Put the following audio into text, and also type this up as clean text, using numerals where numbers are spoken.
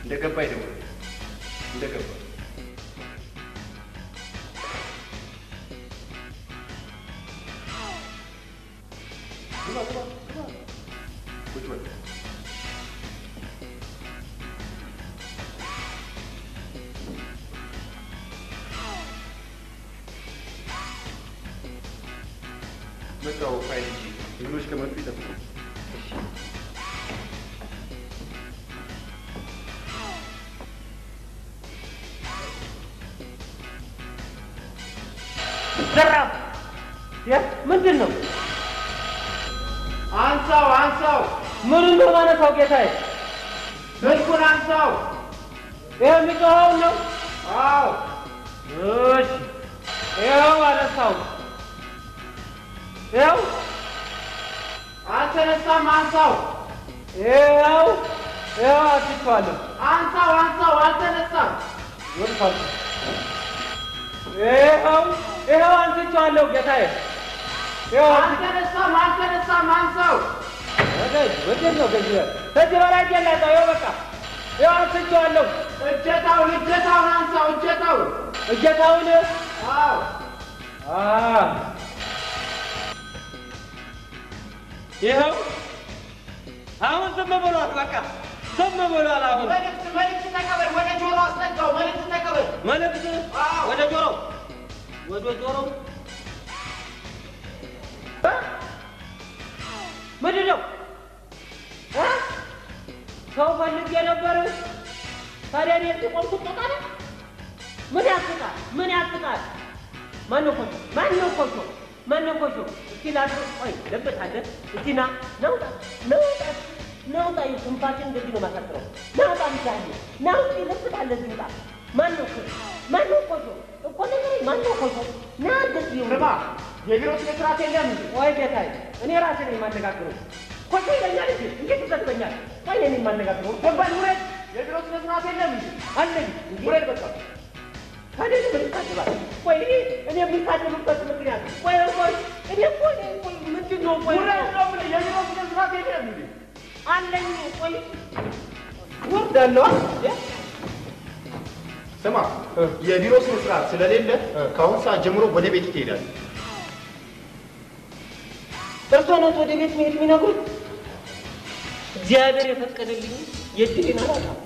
እንደገባ ይደውል እንደገባ ቁጭ በል መጣው ፋይል ልጆች ከመጡ ይጠብቁ ዘራፍ ምንድን ነው አንሳው ምን እንደማነሳው ጌታዬ ስልኩን አንሳው ይሄ የሚጮኸው ነው አዎ እሺ ይኸው አነሳው ይኸው አልተነሳም አንሳው ይኸው አትችዋለሁ አንሳው አልተነሳም ወጥቷል ይኸው አንስቼዋለሁ ጌታዬ ይኸው አልተነሳም አንሳው ወዴት ነው ገዥ ከዚህ በላይ ገላጣው ይኸው በቃ ይኸው አንስቼዋለሁ እጀታውን አንሳው እጀታውን አዎ ይኸው አሁን ዝም ብሏል በቃ ዝም ብሏል አሁን መልዕክት ተቀበል ወደ ጆሮ አስጠጋው መልዕክት ተቀበል መልዕክት ወደ ጆሮ ምንድን ነው ሰው ፈልጌ ነበር ታዲያ እኔ እዚህ ቆምኩ ጦጣለ ምን ያስቃል ማነው ኮሾ እስኪ ላድርግ ቆይ ለበታለ እስኪ ናውጣ ትንፋሽን እንደዚህ ነው ማሳጥረው ናውጣ ብቻለሁ ናውጣ ለበታለ ዝምጣ ማነው ኮሾ እኮ ነገር ማነው ኮሾ ና እንደዚህ ይውማ የቢሮ ስራት የለም ወይ ጌታዬ እኔ ራሴ ነኝ የማነጋግረው ኮሾ ይለኛል እንዴት ይዘጥበኛል ቆይ እኔ የማነጋግረው ገባኝ ውረድ የቢሮ ስራት የለም አለኝ ውረድ በቃ ታዲያ ምን ታድባል ቆይ እኔ የምታድብበት ምክንያት ቆይ ምንድን ነው ቆይ ውረድ ነው ምን የቢሮ ስራት የለም አለኝ ቆይ ወርዳለሁ ስማ የቢሮ ስራት ስለሌለ ከአሁን ሰዓት ጀምሮ ወደ ቤት ትሄዳለህ እርሶነት ወደ ቤት መሄድ የሚነግሩት እግዚአብሔር የፈቀደልኝ የድልን አላጣም